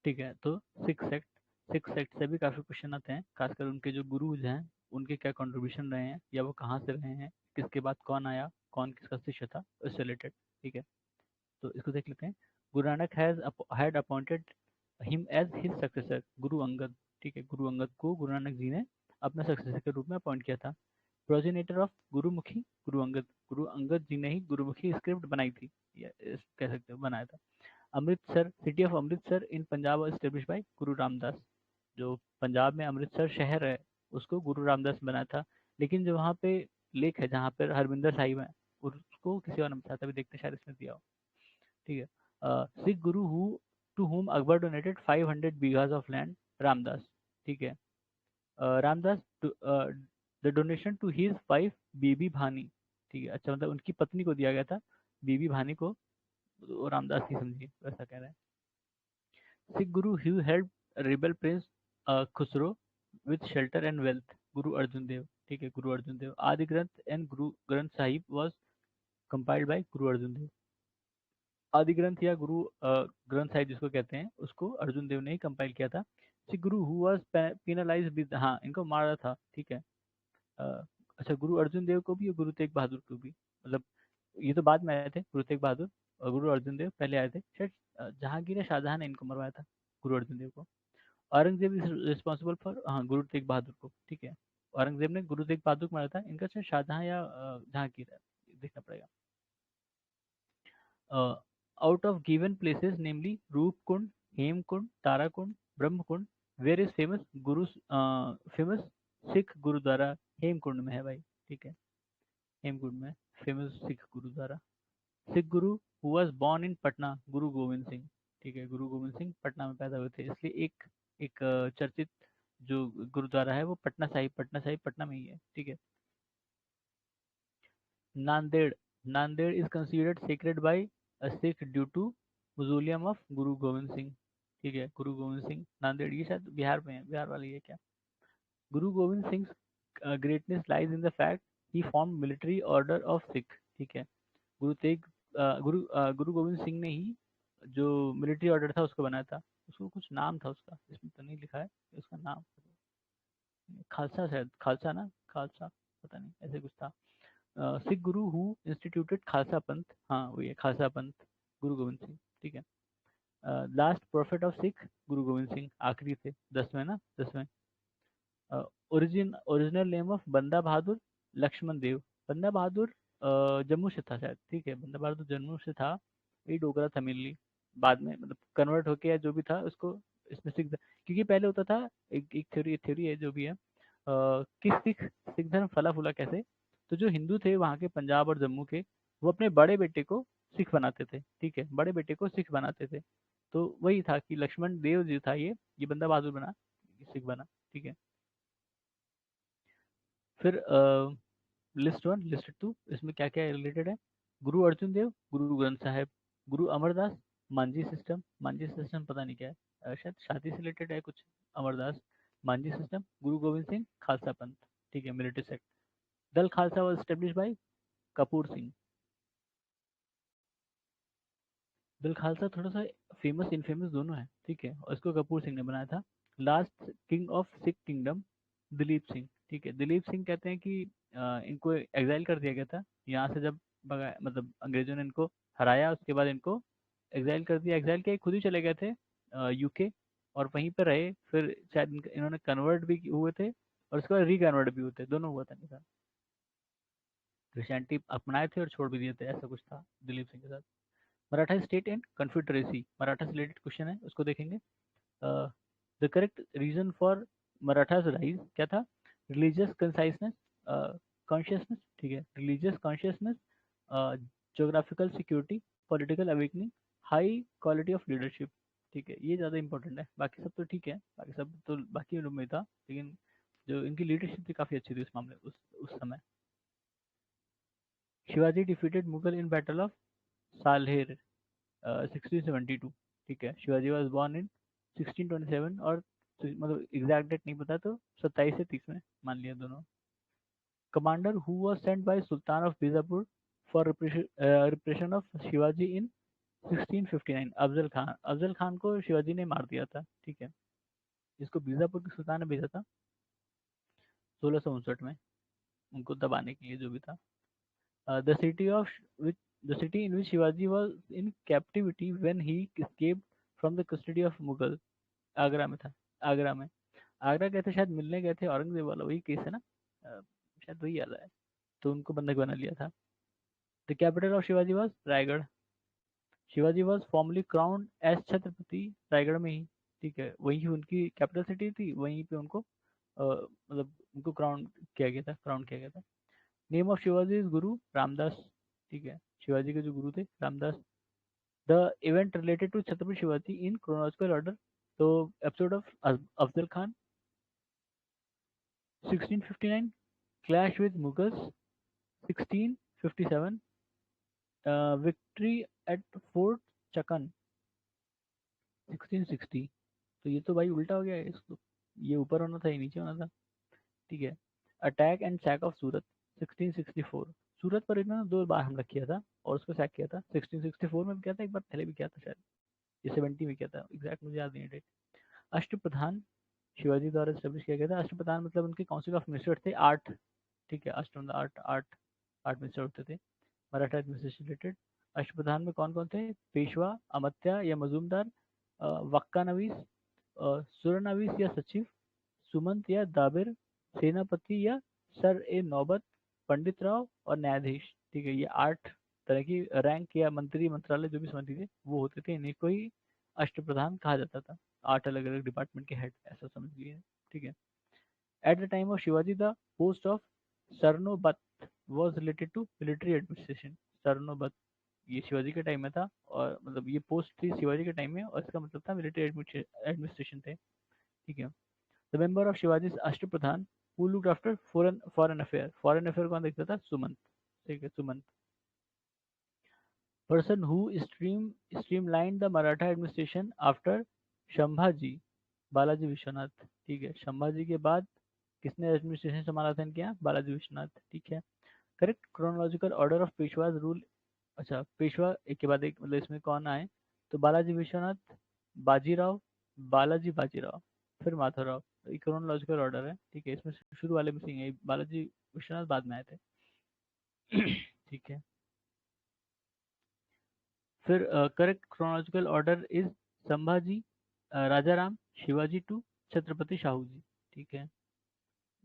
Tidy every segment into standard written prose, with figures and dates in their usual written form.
ठीक है। तो सिक्स सेक्ट से भी काफ़ी क्वेश्चन आते हैं, खासकर उनके जो गुरुज हैं उनके क्या कंट्रीब्यूशन रहे हैं या वो कहाँ से रहे हैं, किसके बाद कौन आया, कौन किसका शिष्य था, उससे रिलेटेड। ठीक है, तो इसको देख लेते हैं। Guru Nanak had appointed him as his successor, Guru Angad. ठीक है, गुरु अंगद को गुरु नानक जी ने अपने सक्सेसर के रूप में अपॉइंट किया था। प्रोजेनेटर ऑफ गुरुमुखी, गुरु अंगद जी ने ही गुरुमुखी स्क्रिप्ट बनाई थी, या कह सकते हो बनाया था। Amritsar, city of Amritsar in Punjab establish by गुरु रामदास, जो पंजाब में अमृतसर शहर है उसको गुरु रामदास ने बनाया था। लेकिन जो वहाँ पे लेक है जहाँ पर हरमिंदर साहिब है, उसको किसी और ने बताया था, अभी देखते हैं शायद इसमें दिया हो। ठीक है, Sikh guru who to whom Akbar donated 500 bighas of land, Ramdas. ठीक है, Ramdas the donation to his wife Bibi Bhani. ठीक है, अच्छा मतलब उनकी पत्नी को दिया गया था, बीबी भानी को, वो रामदास की समझिए, वैसा कह रहे हैं। Sikh guru who help rebel Prince Khusro with shelter and wealth, गुरु अर्जुन देव। ठीक है, गुरु अर्जुन देव। आदि ग्रंथ and Guru Granth Sahib was compiled bye गुरु अर्जुन देव। आदि ग्रंथ या गुरु ग्रंथ साहिब जिसको कहते हैं उसको अर्जुन देव ने ही कंपाइल किया था। Sikh guru who was penalise with, हाँ इनको मारा था। ठीक है, अ, अच्छा गुरु अर्जुन देव को भी और गुरु तेग बहादुर को भी, मतलब ये तो बाद में आए थे गुरु तेग बहादुर, और गुरु अर्जुन देव पहले आए थे शायद। जहांगीर या शाहजहां ने इनको मरवाया था, गुरु अर्जुन देव को। औरंगजेब इज रिस्पॉन्सिबल फॉर, हाँ गुरु तेग बहादुर को। ठीक है, औरंगजेब ने गुरु तेग बहादुर को मारा था, इनका शायद शाहजहां या जहांगीर है, देखना पड़ेगा। आउट ऑफ गिवन प्लेसेस नेमली रूप कुंड, हेम कुंड, तारा कुंड, ब्रह्म कुंड, where is famous Guru, famous Sikh gurdwara Hemkund में है भाई। ठीक है, हेमकुंड में famous Sikh gurdwara. Sikh guru who was born in Patna, Guru Gobind Singh. ठीक है, गुरु गोविंद सिंह पटना में पैदा हुए थे, इसलिए एक एक चर्चित जो गुरुद्वारा है वो पटना साहिब पटना में ही है। ठीक है, Nanded, Nanded is considered sacred by a Sikh due to mausoleum of Guru Gobind Singh. ठीक है, गुरु गोविंद सिंह, नांदेड़ ये शायद बिहार में है, बिहार वाली है क्या। गुरु Gobind Singh greatness lies in the fact he form military order of Sikh. ठीक है, गुरु गोविंद सिंह ने ही जो मिलिट्री ऑर्डर था उसको बनाया था। उसको कुछ नाम था उसका, इसमें तो नहीं लिखा है उसका नाम, खालसा शायद, खालसा ना, खालसा, पता नहीं ऐसे कुछ था। सिख गुरु हु इंस्टीट्यूटेड खालसा पंथ, हाँ वही है खालसा पंथ, गुरु गोविंद सिंह। ठीक है, लास्ट प्रोफेट ऑफ सिख गुरु गोविंद सिंह, आखिरी थे, 10वें ना, 10वें। ओरिजिनल नेम ऑफ बंदा बहादुर लक्ष्मण देव, बंदा बहादुर जम्मू से था शायद। ठीक है, बंदा बहादुर जम्मू से था, ये डोगरा था मेनली, बाद में मतलब कन्वर्ट होके या जो भी था उसको इसमें सिख, क्योंकि पहले होता था, एक थ्योरी थ्योरी है जो भी है, कि सिख धर्म फला फूला कैसे। तो जो हिंदू थे वहाँ के पंजाब और जम्मू के, वो अपने बड़े बेटे को सिख बनाते थे। ठीक है, बड़े बेटे को सिख बनाते थे। तो वही था कि लक्ष्मण देव जी था ये बंदा बहादुर बना, ये सिख बना। ठीक है, फिर लिस्ट वन, लिस्ट टू, इसमें क्या क्या रिलेटेड है। गुरु अर्जुन देव, गुरु ग्रंथ साहिब, गुरु अमरदास, मांझी सिस्टम पता नहीं क्या है, शायद शादी से रिलेटेड है कुछ, अमरदास, मांझी सिस्टम, गुरु गोविंद सिंह, खालसा पंथ। ठीक है, मिलिट्री सेक्ट। दल Khalsa was establish by Kapoor Singh. दल खालसा थोड़ा सा फेमस इनफेमस दोनों है। ठीक है, और इसको कपूर सिंह ने बनाया था। Last king of Sikh kingdom, Dilip Singh. ठीक है, दिलीप सिंह कहते हैं कि इनको एग्जाइल कर दिया गया था यहाँ से, जब मतलब अंग्रेजों ने इनको हराया उसके बाद इनको एग्जाइल कर दिया, एग्जाइल के खुद ही चले गए थे यूके, और वहीं पर रहे। फिर शायद इन्होंने कन्वर्ट भी हुए थे और उसके बाद रिकन्वर्ट भी हुए थे, दोनों हुआ था इनका, क्रिश्चियनिटी अपनाए थे और छोड़ भी दिए थे, ऐसा कुछ था दिलीप सिंह के साथ। Maratha state and confederacy, Maratha से रिलेटेड क्वेश्चन है, उसको देखेंगे। The correct reason for Marathas rise क्या था, रिलीजियस कंसाइसनेस, कॉन्शियसनेस। ठीक है, religious consciousness, geographical security, political awakening, high quality of leadership. ठीक है, ये ज़्यादा इंपॉर्टेंट है, बाकी सब तो ठीक है, बाकी सब तो बाकी लोग में था, लेकिन जो इनकी लीडरशिप थी काफ़ी अच्छी थी उस मामले, उस समय। Shivaji defeated Mughal in battle of Salher, 1672। ठीक है, शिवाजी वॉज बॉर्न इन 1627, और मतलब एग्जैक्ट डेट नहीं पता, तो 27 से 30 में मान लिया दोनों। Commander who was sent by sultan of Bijapur for repression of Shivaji in 1659 Afzal Khan को शिवाजी ने मार दिया था, ठीक है, जिसको बीजापुर के सुल्तान ने भेजा था 1659 में उनको दबाने के लिए, जो भी था। The city of which the city in which Shivaji was in captivity when he escaped from the custody of Mughal, Agra में था। आगरा में, आगरा गए थे शायद, मिलने गए थे औरंगजेब वाला, वही केस है ना, शायद वही याद है। तो उनको बंधक बना लिया था। The capital of Shivaji was Raigad. Shivaji was formally crowned as Chhatrapati Raigad में ही, ठीक है, वही उनकी कैपिटल सिटी थी, वहीं पे उनको मतलब उनको क्राउन किया गया था। नेम ऑफ शिवाजी इज गुरु रामदास, ठीक है, शिवाजी के जो गुरु थे Ramdas. The event related to Chhatrapati Shivaji in chronological order, तो episode of Afzal Khan 1659, clash with Mughals 1657, victory at fort Chakan 1660। तो ये तो भाई उल्टा हो गया है इसको, ये ऊपर होना था, ये नीचे होना था, ठीक है। अटैक एंड सैक ऑफ सूरत 1664, सूरत पर इन्होंने 2 बार हमला किया था और उसको सैक किया था। 1664 में भी किया था, एक बार पहले भी किया था शायद, ये 70 में किया था, एग्जैक्ट मुझे याद नहीं है डेट। अष्टप्रधान शिवाजी द्वारा स्टेब्लिश किया गया था। अष्टप्रधान मतलब उनके काउंसिल ऑफ मिनिस्टर थे 8, ठीक है, अष्ट मतलब 8 मिनिस्टर होते थे मराठा एडमिनिस्ट्रेशन रिलेटेड। अष्टप्रधान में कौन कौन थे? पेशवा, अमत्या या मजूमदार, वक्का नवीस, सुरनवीस या सचिव, सुमंत या दाबिर, सेनापति या सर ए नौबत, पंडित राव और न्यायाधीश, ठीक है। ये 8 तरह की रैंक या मंत्री मंत्रालय जो भी समझ थे वो होते थे, इन्हीं को ही अष्टप्रधान कहा जाता था। 8 अलग अलग डिपार्टमेंट के हेड, ऐसा समझ लीजिए, ठीक है। At the time of Shivaji the post of Sarnobat was related to military administration. Sarnobat ये शिवाजी के टाइम में था, और मतलब ये पोस्ट थी शिवाजी के टाइम में, और इसका मतलब था मिलिट्री एडमिनिस्ट्रेशन थे, ठीक है। The member of Shivaji Ashtapradhan who looked after foreign affair, foreign affair कौन देखता था? सुमंत, ठीक है, Sumant. Person who streamline the Maratha administration after Shambhaji, Balaji Vishwanath, ठीक है, शंभाजी के बाद किसने एडमिनिस्ट्रेशन संभाला था इनके यहाँ? बालाजी विश्वनाथ, ठीक है। Correct chronological order of पेशवाज rule, अच्छा पेशवा एक के बाद एक, मतलब इसमें कौन आए? तो बालाजी विश्वनाथ, बाजीराव, बालाजी बाजीराव, फिर माधवराव, ये क्रोनोलॉजिकल ऑर्डर है, ठीक है। इसमें शुरू वाले में से ही है, बालाजी विश्वनाथ बाद में आए थे। ठीक है। फिर correct chronological order is Sambhaji, Raja Ram, Shivaji two Chhatrapati Shahu ji, ठीक है।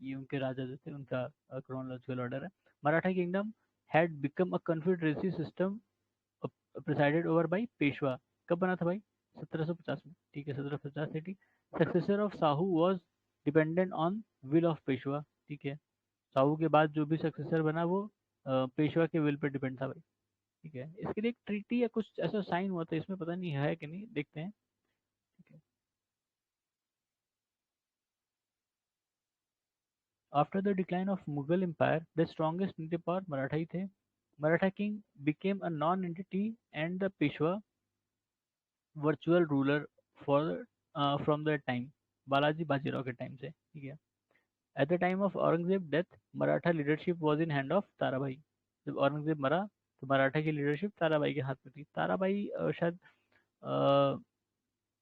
ये उनके राजा जो थे, उनका क्रोनोलॉजिकल ऑर्डर है। Maratha kingdom had become a confederacy system presided over by Peshwa, कब बना था भाई? 1750 में, ठीक है, 1750 eighty. Successor of Sahu was dependent on will of Peshwa, ठीक है। साहू के बाद जो भी सक्सेसर बना वो पेशवा के विल पे डिपेंड था भाई, ठीक है। इसके लिए एक ट्रीटी या कुछ ऐसा साइन हुआ था, इसमें पता नहीं है कि नहीं, देखते हैं, ठीक है। After the decline of Mughal empire the strongest native power Maratha ही थे। Maratha king became a non entity and the Peshwa virtual ruler for from the time, Balaji Bajirao के टाइम से, ठीक है। At the time of Aurangzeb death Maratha leadership was in hand of Tarabai, जब औरंगजेब मरा तो मराठा की लीडरशिप ताराबाई के हाथ में थी। ताराबाई शायद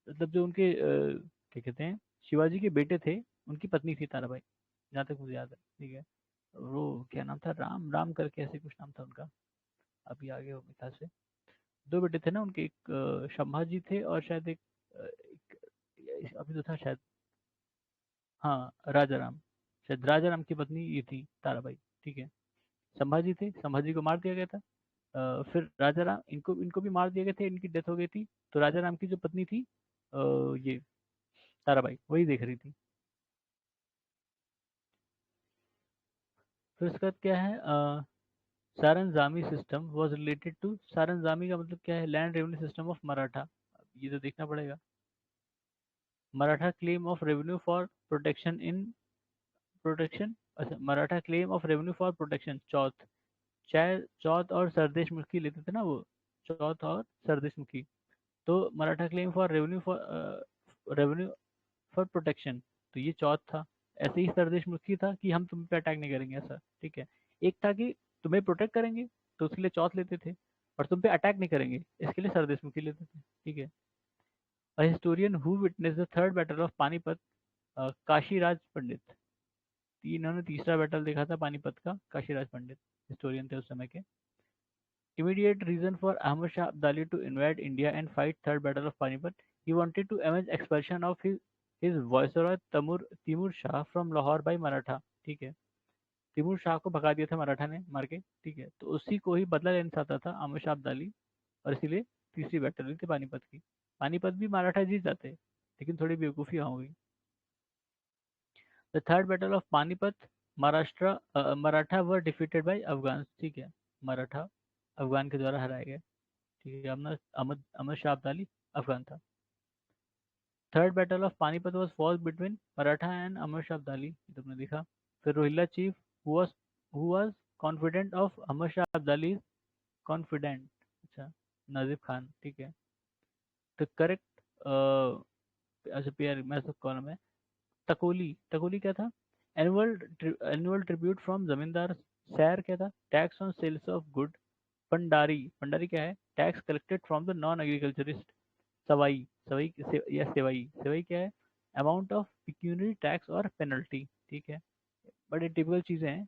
मतलब जो उनके क्या कहते हैं, शिवाजी के बेटे थे, उनकी पत्नी थी ताराबाई, जहाँ तक मुझे याद है, ठीक है। वो क्या नाम था, राम राम करके ऐसे कुछ नाम था उनका, अभी आगे हो मिथा से। 2 बेटे थे ना उनके, एक संभाजी थे और शायद एक अभी तो था शायद, हाँ राजा राम, शायद राजा राम की पत्नी ये थी ताराबाई, ठीक है। संभाजी थे, संभाजी को मार दिया गया था। फिर राजा राम, इनको इनको भी मार दिया गया था, इनकी डेथ हो गई थी। तो राजा राम की जो पत्नी थी ये ताराबाई, वही देख रही थी। फिर उसके बाद क्या है, saranjami system was related to, saranjami का मतलब क्या है? Land revenue system of Maratha, ये तो देखना पड़ेगा। Maratha claim of revenue for protection in protection, अच्छा Maratha claim of revenue for protection, chauth, चाहे चौथ और सरदेश मुखी लेते थे ना वो, चौथ और सरदेश मुखी। तो Maratha claim for revenue for protection, तो ये चौथ था। ऐसे ही सरदेश मुखी था कि हम तुम पे अटैक नहीं करेंगे ऐसा, ठीक है। एक था कि तुम्हें प्रोटेक्ट करेंगे, तो उसके लिए चौथ लेते थे। और तुम पे अटैक नहीं करेंगे, इसके लिए सरदेशमुखी लेते थे, ठीक है। A historian who witness the third battle of Panipat, Kashiraj Pandit. इन्होंने तीसरा बैटल देखा था पानीपत का, काशीराज पंडित हिस्टोरियन थे उस समय के। Immediate reason for Ahmad Shah Abdali to invade India and fight third battle of Panipat. He wanted to avenge expulsion of his viceroy Timur Shah from Lahore by Maratha, ठीक है। Timur Shah को भगा दिया था मराठा ने मार के, ठीक है। तो उसी को ही बदला लेना चाहता था अहमद शाह अब्दाली, और इसीलिए तीसरी बैटल हुई थी पानीपत की। पानीपत भी मराठा जीत जाते, लेकिन थोड़ी बेवकूफ़ी हो गई। The third battle of Panipat, Maharashtra Maratha were defeated by Afghan, ठीक है। मराठा अफगान के द्वारा हराए गए, ठीक है। अहमद शाह अब्दाली अफगान था। Third battle of Panipat was fought between Maratha and Ahmad Shah Abdali, तुमने देखा। फिर Rohilla chief who was confident of Ahmad Shah Abdali, confident, अच्छा, नाजिब खान, ठीक है। द करेक्ट, अच्छा पेयर मैं सब कॉलम है। टकोली, टकोली क्या था? एनुअल एनुअल ट्रिब्यूट फ्रॉम जमींदार। सैर क्या था? Tax on sales of good. पंडारी, पंडारी क्या है? Tax collected from the non agriculturist. सवाई, या सेवाई, सेवाई क्या है? अमाउंट ऑफ पिक्यूनरी टैक्स और पेनल्टी, ठीक है। बड़ी टिपिकल चीज़ें हैं,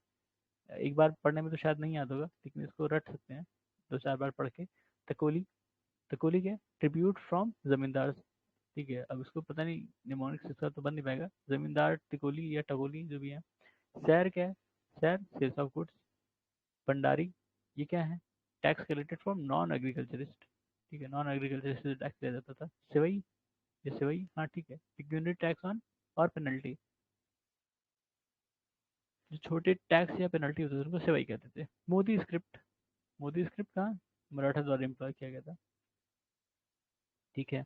एक बार पढ़ने में तो शायद नहीं याद होगा, लेकिन इसको रट सकते हैं दो चार बार पढ़ के। टकोली, टकोली क्या है? ट्रिब्यूट फ्रॉम जमींदार, ठीक है। अब इसको पता नहीं, निमोनिक से इसका तो बन नहीं पाएगा, जमींदार टिकोली या टकोली जो भी है। सैर क्या है? सैर सेल्स ऑफ गुड्स। भंडारी, ये क्या है? Tax collected from non agriculturist, ठीक है। नॉन एग्रीकल्चरिस्ट से टैक्स लिया जाता था। सेवई, ये सेवई, हाँ ठीक है। पिक्यूनरी टैक्स ऑन और पेनल्टी, जो छोटे टैक्स या पेनल्टी होते थे उनको सेवई कहते थे। मोदी स्क्रिप्ट, मोदी स्क्रिप्ट कहाँ? मराठा द्वारा एम्प्लॉय किया गया था, ठीक है।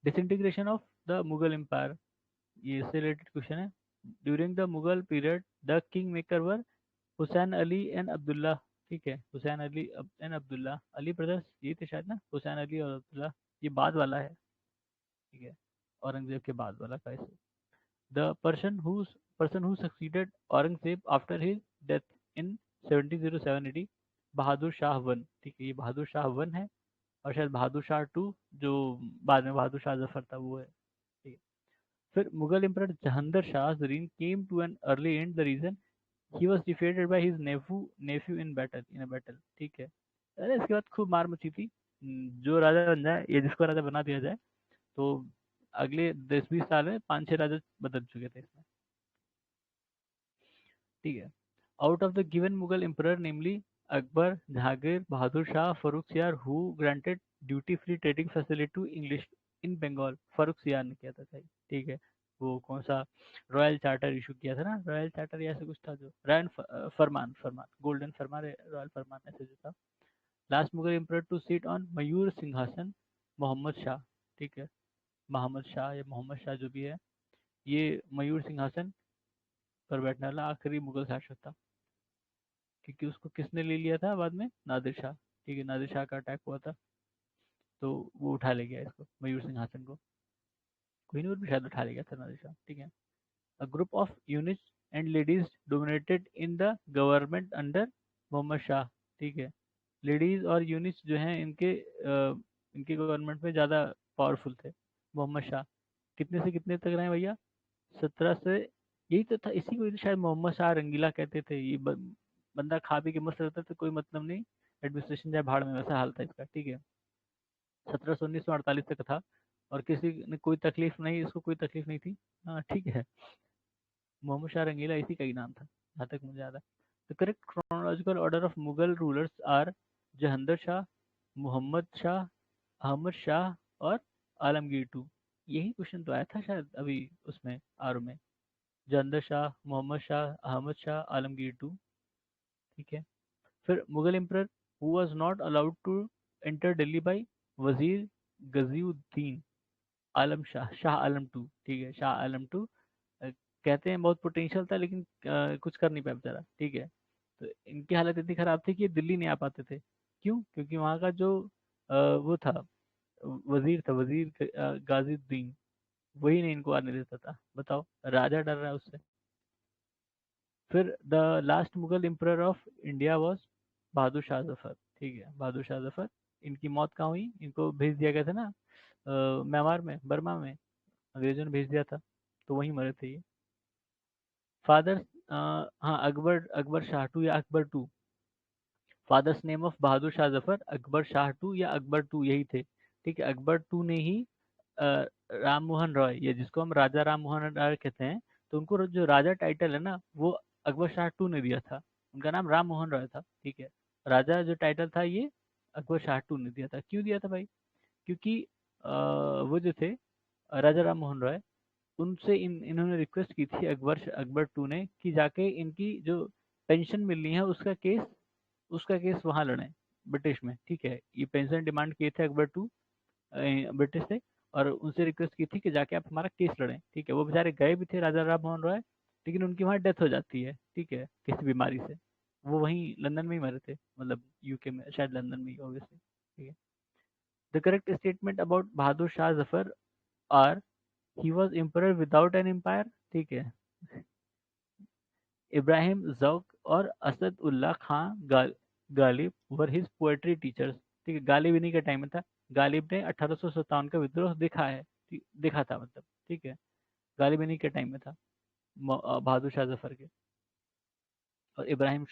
Disintegration of the Mughal empire, ये इससे रिलेटेड क्वेश्चन है। During the Mughal period the king maker were Hussain Ali and Abdullah, ठीक है। हुसैन अली एंड अब्दुल्ला, अली ब्रदर्स ये थे शायद ना, हुसैन अली और अब्दुल्ला। ये बाद वाला है, ठीक है, औरंगजेब के बाद वाला का इसे। The person who succeeded Aurangzeb after his death in 1707 AD, Bahadur Shah one, ठीक है। ये बहादुर शाह वन है, और शायद बहादुर शाह टू जो बाद में बहादुर शाह जफर था वो है, ठीक है। फिर Mughal emperor Jahangir Shah Zarin came to an early end the reason he was defeated by his nephew in a battle, ठीक है। अरे इसके बाद खूब मार मची थी। जो राजा बन जाए या जिसको राजा बना दिया जाए, तो अगले 10-20 साल में 5-6 राजा बदल चुके थे इसमें, ठीक है। Out of the given Mughal emperor namely Akbar, Jahangir, Bahadur Shah, Farrukh Siyar, who granted duty free trading facility to English in Bengal, Farrukh Siyar ने किया था सही, ठीक है। वो कौन सा रॉयल चार्टर इशू किया था ना, रॉयल चार्टर या ऐसा कुछ था, जो royal farman, farman golden farman, royal farman ऐसे जो था। Last Mughal emperor to sit on Mayur Singhasan, Mohammad Shah, ठीक है। मोहम्मद शाह या मोहम्मद शाह जो भी है, ये मयूर सिंहासन पर बैठने वाला आखिरी मुगल शासक था, क्योंकि उसको किसने ले लिया था बाद में? नादिर शाह, ठीक है। नादिर शाह का अटैक हुआ था, तो वो उठा ले गया इसको, मयूर सिंहासन को। कोहिनूर भी शायद उठा ले गया था नादिर शाह, ठीक है। A group of eunuchs and ladies dominated in the government under Mohammad Shah, ठीक है। लेडीज और यूनिट्स जो हैं इनके गवर्नमेंट में ज़्यादा पावरफुल थे मोहम्मद शाह। कितने से कितने तक रहे भैया? 17 से, यही तो था, इसी को तो शायद मोहम्मद शाह रंगीला कहते थे। ये बंदा खा पी के मस्त रहता था, कोई मतलब नहीं, एडमिनिस्ट्रेशन जाए भाड़ में, वैसा हाल था इसका, ठीक है। 1719 से 48 तक था, और किसी ने कोई तकलीफ नहीं, इसको कोई तकलीफ नहीं थी, हाँ ठीक है। मोहम्मद शाह रंगीला इसी का ही नाम था, जहाँ तक मुझे याद है। The correct chronological order of Mughal rulers are Jahangir Shah, Mohammad Shah, Ahmad Shah और आलमगीर टू। यही क्वेश्चन तो आया था शायद अभी उसमें, आर में। जहांगीर शाह, मोहम्मद शाह, अहमद शाह, आलमगीर टू, ठीक है। फिर Mughal emperor who was not allowed to enter Delhi by wazir Ghaziuddin Alam Shah, Shah Alam two, ठीक है। शाह आलम टू, कहते हैं बहुत पोटेंशियल था, लेकिन कुछ कर नहीं पाया बेचारा, ठीक है। तो इनकी हालत इतनी खराब थी कि ये दिल्ली नहीं आ पाते थे। क्यों? क्योंकि वहाँ का जो वो था, वजीर था, वजीर गाजीउद्दीन, वही नहीं इनको आने देता था। बताओ, राजा डर रहा है उससे। फिर the last Mughal emperor of India was Bahadur Shah Zafar, ठीक है, बहादुर शाह जफर। इनकी मौत कहाँ हुई? इनको भेज दिया गया था ना म्यांमार में, बर्मा में, अंग्रेजों ने भेज दिया था, तो वहीं मरे थे ये। फादर, हाँ, अकबर, अकबर शाह टू या Akbar two. Father's name of Bahadur Shah Zafar Akbar Shah two या अकबर टू, यही थे। ठीक है, अकबर टू ने ही अ, राम मोहन रॉय, ये जिसको हम राजा राम मोहन रॉय कहते हैं, तो उनको जो राजा टाइटल है ना, वो अकबर शाह टू ने दिया था। उनका नाम राम मोहन रॉय था। ठीक है, राजा जो टाइटल था ये अकबर शाह टू ने दिया था। क्यों दिया था भाई? क्योंकि वो जो थे राजा राम मोहन रॉय, उनसे इन्होंने रिक्वेस्ट की थी अकबर अकबर टू ने कि जाके इनकी जो पेंशन मिलनी है उसका केस वहां लड़ें, ब्रिटिश में। ठीक है, ये पेंशन डिमांड किए थे अकबर टू ब्रिटिश से, और उनसे रिक्वेस्ट की थी कि जाके आप हमारा केस लड़ें। ठीक है, वो बेचारे गए भी थे राजा राम मोहन रॉय, लेकिन उनकी वहाँ डेथ हो जाती है। ठीक है, किसी बीमारी से। वो वहीं लंदन में ही मरे थे, मतलब यूके में, शायद लंदन में ही, ऑब्वियसली। ठीक है, the correct statement about Bahadur Shah Zafar are, he was emperor without an empire. ठीक है, इब्राहिम ज़ौक और Asad Ullah Khan Ghalib were his poetry teachers. ठीक है, गालिब इन्हीं के टाइम में था। गालिब ने 1857 का विद्रोह देखा है, देखा था मतलब। ठीक है, गालिब इन्हीं के टाइम में था, बहादुर शाह जफर के। और इब्राहिम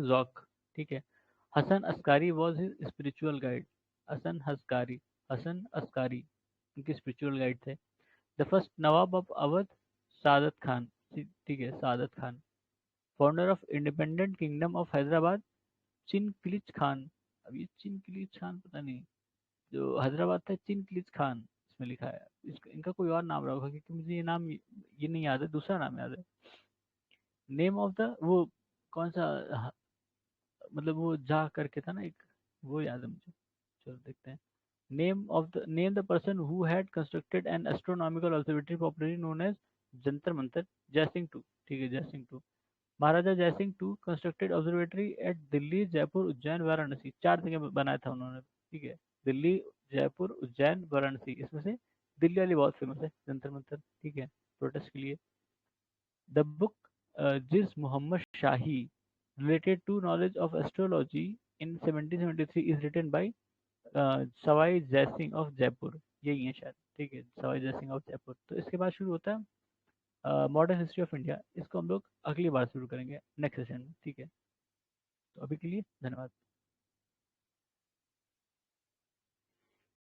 ज़ौक। ठीक है, Hasan Askari was his spiritual guide. Hasan Askari उनके स्पिरिचुअल गाइड थे। The first Nawab of Awadh, Saadat Khan. ठीक है, Saadat Khan. Founder of independent kingdom of Hyderabad, Chinqilich Khan. अब ये चिनक्लिच खान पता नहीं, जो हैदराबाद था चिनक्लिच खान इसमें लिखा है। इनका कोई और नाम रहा होगा, क्योंकि मुझे ये नाम ये नहीं याद है, दूसरा नाम याद है। नेम ऑफ द वो कौन सा, ह- मतलब वो जा करके था ना एक, वो याद है मुझे। चलो देखते हैं। Name the person who had constructed an astronomical observatory popularly known as Jantar Mantar, Jai Singh two. ठीक है, Jai Singh two. Maharaja Jai Singh two constructed observatory at Delhi, Jaipur, Ujjain, Varanasi. 4 जगह बनाया था उन्होंने। ठीक है, दिल्ली, जयपुर, उज्जैन, वाराणसी। इसमें से दिल्ली वाली बहुत फेमस है, जंतर मंतर। ठीक है, प्रोटेस्ट के लिए। द बुक जिस मोहम्मद शाही related to knowledge of astrology in 1773 is written by Sawai Jai Singh of Jaipur. यही है शायद। ठीक है, सवाई जयसिंह ऑफ जयपुर। तो इसके बाद शुरू होता है मॉडर्न हिस्ट्री ऑफ इंडिया। इसको हम लोग अगली बार शुरू करेंगे, नेक्स्ट सेशन में। ठीक है, तो अभी के लिए धन्यवाद।